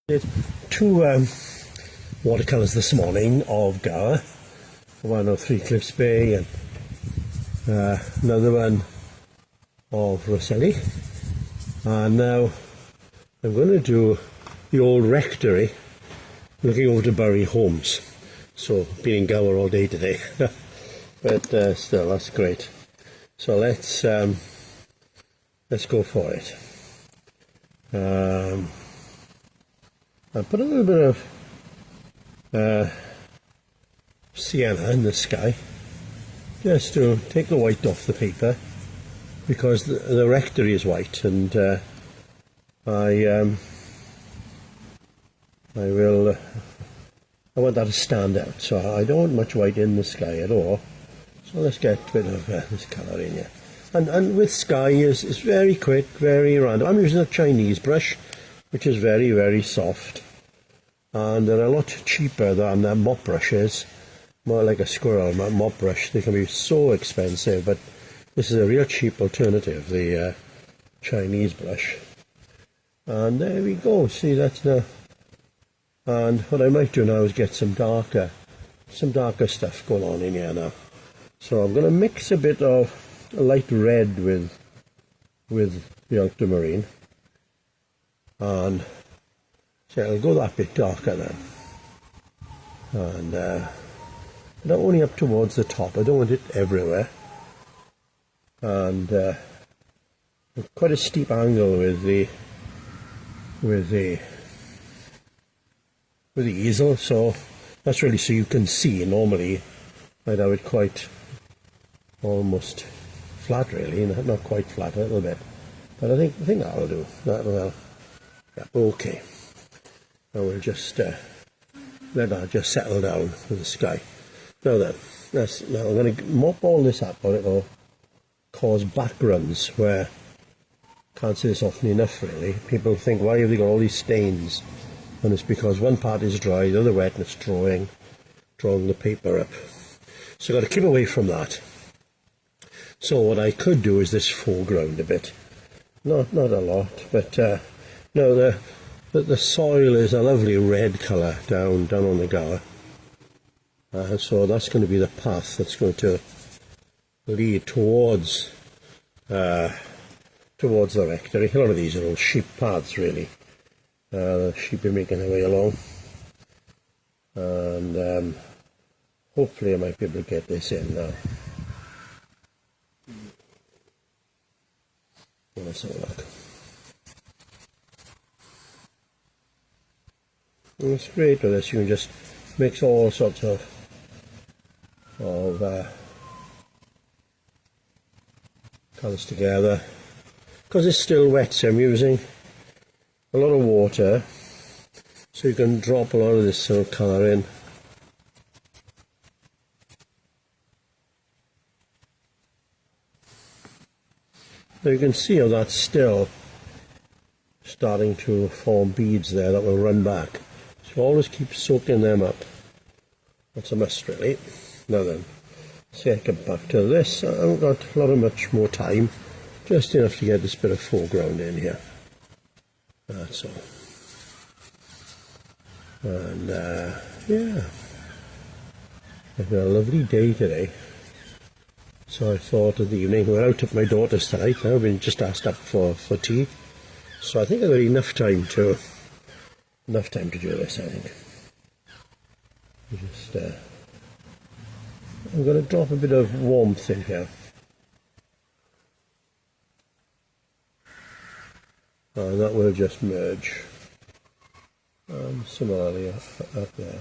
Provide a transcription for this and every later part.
Did two watercolours this morning of Gower, one of Three Cliffs Bay and another one of Rosselli, and now I'm going to do the Old Rectory looking over to Bury Homes. So been in Gower all day today but still that's great. So let's go for it. I put a little bit of sienna in the sky just to take the white off the paper, because the rectory is white, and I want that to stand out, so I don't want much white in the sky at all. So let's get a bit of this colour in here. And with sky is very quick, very random. I'm using a Chinese brush, which is very, very soft, and they're a lot cheaper than mop brushes. More like a squirrel mop brush. They can be so expensive, but this is a real cheap alternative, the Chinese brush. And there we go. See, that's now. And what I might do now is get some darker stuff going on in here now. So I'm going to mix a bit of light red with the ultramarine, and so I'll go that bit darker now, and not only up towards the top. I don't want it everywhere, and quite a steep angle with the easel, so that's really so you can see. Normally I'd have it quite almost flat, really, not quite flat, a little bit, but I think that'll do. That'll, yeah, okay. I will just let that just settle down with the sky. Now then, now I'm going to mop all this up, or it'll cause backruns where can't see this often enough, really. People think, why have they got all these stains? And it's because one part is dry, the other wet, and it's drawing the paper up. So I've got to keep away from that. So what I could do is this foreground a bit, not a lot, but no, the soil is a lovely red colour down on the Gower, so that's going to be the path that's going to lead towards the rectory. A lot of these are all sheep paths, really. The sheep are making their way along, and hopefully I might be able to get this in now. Let's have a look. And it's great with this. You can just mix all sorts of colours together. Because it's still wet, so I'm using a lot of water, so you can drop a lot of this sort of colour in. Now you can see how that's still starting to form beads there that will run back. So always keep soaking them up. That's a must, really. Now then, see, I get back to this. I haven't got a lot of much more time, just enough to get this bit of foreground in here. That's all. And yeah, I've got a lovely day today. So I thought of the evening, we're out at my daughter's tonight now. I've been just asked up for tea. So I think I've got enough time to do this, I think. Just I'm going to drop a bit of warmth in here. And that will just merge. Similarly up there.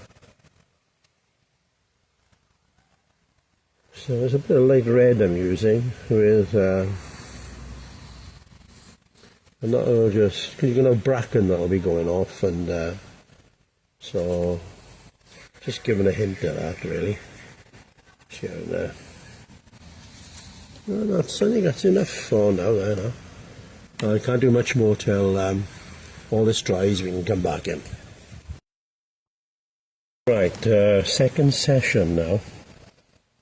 So there's a bit of light red I'm using with, and that will just, because you're going to have bracken that'll be going off, and so just giving a hint of that, really. Here and there. Well, I think that's enough for now. There now. I can't do much more till all this dries. We can come back in. Right, second session now.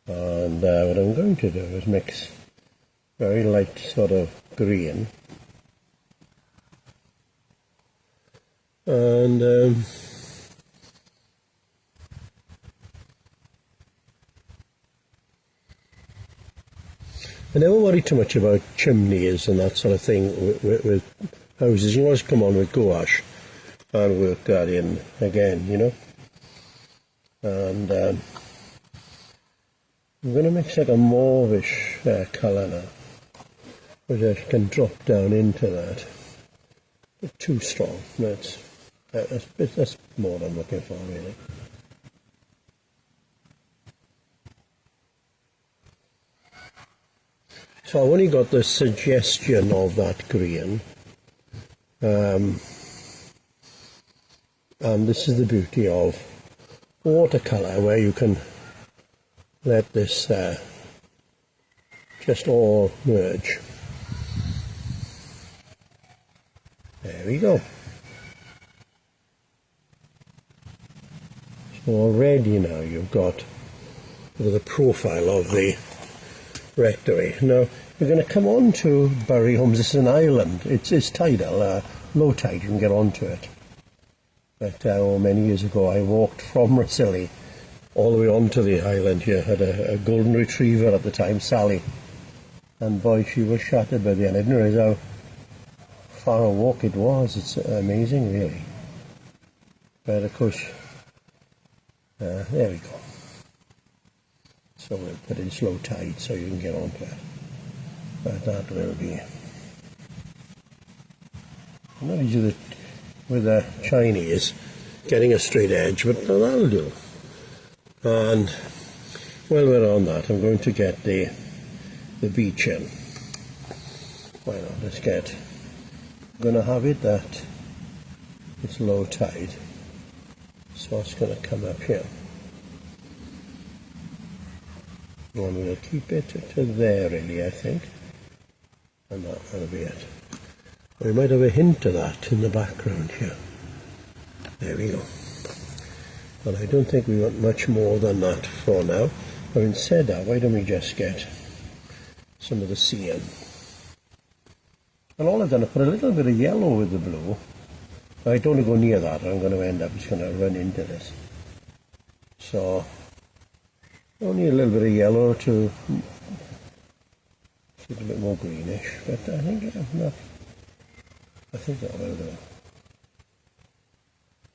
And what I'm going to do is mix very light sort of green And I never worry too much about chimneys and that sort of thing with houses. You always come on with gouache and work that in again, you know. And I'm going to mix like a mauvish colour now, which I can drop down into that. But too strong. That's more what I'm looking for, really. So I've only got the suggestion of that green. And this is the beauty of watercolour, where you can let this just all merge. There we go. So already now you've got the profile of the rectory. Now we're going to come on to Bury Homes. This is an island. It's tidal, low tide. You can get onto it. But many years ago I walked from Rossilli all the way onto the island here. Had a golden retriever at the time, Sally, and boy, she was shattered by the end. I didn't realise how far a walk it was. It's amazing, really. But of course, there we go. So we'll put in slow tide so you can get onto it. But that will be. I'm not easy with the Chinese getting a straight edge, but that'll do. And while we're on that, I'm going to get the beach in. Why not? I'm going to have it that it's low tide, so it's going to come up here. And I'm going to keep it to there, really, I think, and that'll be it. We might have a hint of that in the background here. There we go. But I don't think we want much more than that for now. Having said that, why don't we just get some of the sea in? And all I've done is put a little bit of yellow with the blue. I don't want to go near that, or I'm going to end up just going to run into this. So, only a little bit of yellow to get a bit more greenish, but I think enough. I think that will do.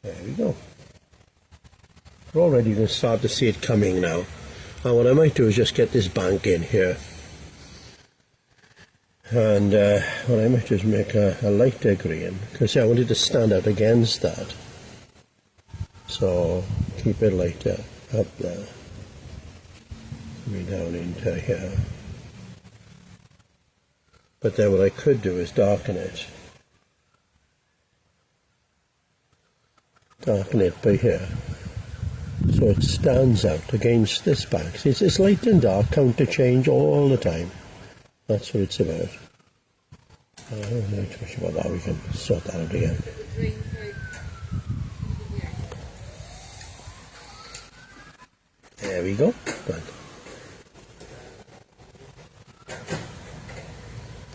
There we go. We're already going to start to see it coming now. And what I might do is just get this bank in here. And what I might do is make a lighter green, because I wanted to stand out against that. So keep it lighter up there. Coming down into here. But then what I could do is darken it. Darken it by here, so it stands out against this bank. It's light and dark, counter change all the time. That's what it's about. I don't know too much about that. We can sort that out again. There we go. Done.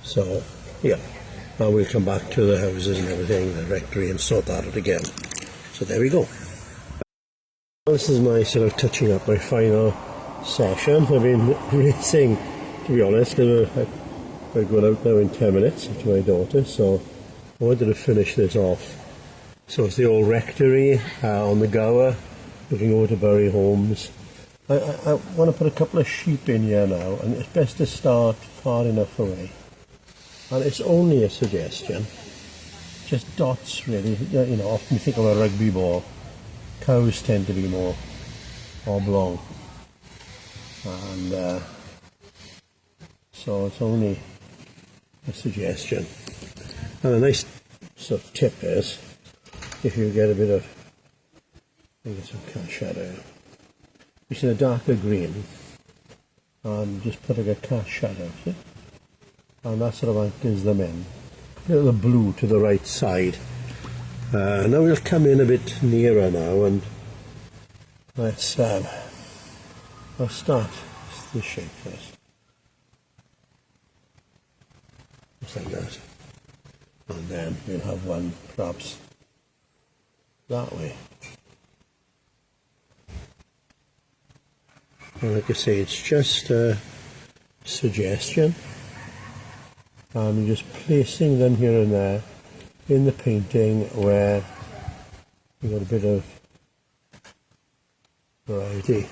So, yeah, now we'll come back to the houses and everything, the rectory, and sort that out again. So there we go. This is my sort of touching up my final session. I've been racing, to be honest, because we're going out now in 10 minutes to my daughter, so I wanted to finish this off. So it's the Old Rectory on the Gower, looking over to Bury Homes. I want to put a couple of sheep in here now, and it's best to start far enough away. And it's only a suggestion. Just dots, really. You know, often you think of a rugby ball. Cows tend to be more oblong. And so it's only a suggestion. And a nice sort of tip is, if you get a bit of, maybe some cast shadow, you see a darker green, and just put like a cast shadow, see? And that sort of anchors them in. A little blue to the right side. Now we'll come in a bit nearer now, and let's start this shape first. Just like that. And then we'll have one perhaps that way. And like I say, it's just a suggestion. I'm just placing them here and there in the painting where you got a bit of variety.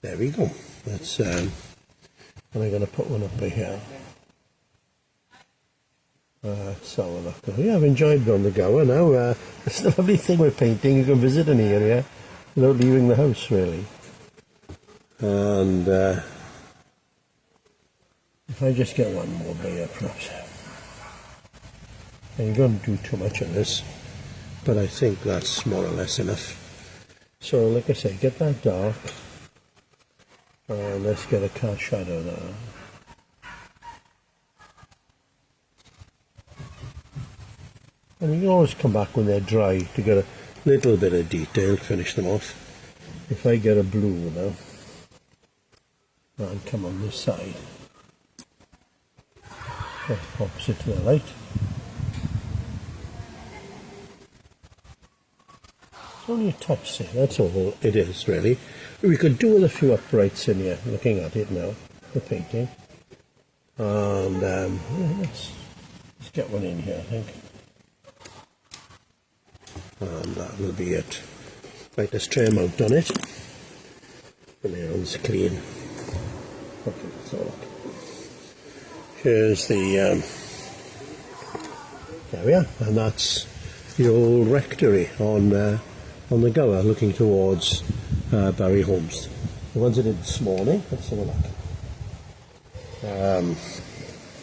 There we go. That's and I'm going to put one up by here. So look, yeah, I've enjoyed going to Gower now. It's the lovely thing with painting, you can visit an area without leaving the house really. And if I just get one more by here perhaps. I'm going to do too much of this, but I think that's more or less enough. So like I say, get that dark, and let's get a cast shadow there. And you can always come back when they're dry to get a little bit of detail, finish them off. If I get a blue now, and come on this side, opposite to the light. It's only a touch there, that's all it is really. We could do with a few uprights in here, looking at it now, the painting. And yeah, let's get one in here, I think. And that will be it. Right, let's try a mount on it. And the one's clean. Okay, so here's the, there we are, and that's the Old Rectory on the Gower, looking towards Barry Holmes. The ones I did this morning, let's have a look.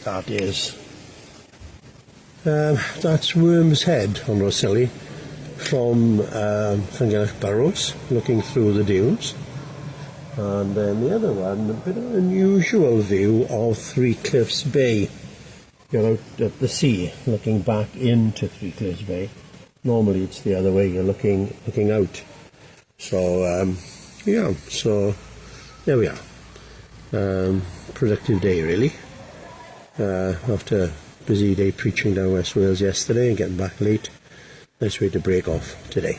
That is, that's Worm's Head on Rosselli from Llangennach Burrows, looking through the dunes. And then the other one, a bit of an unusual view of Three Cliffs Bay. You're out at the sea, looking back into Three Cliffs Bay. Normally it's the other way, you're looking out. So, yeah, so there we are. Productive day really. After a busy day preaching down West Wales yesterday and getting back late, nice way to break off today.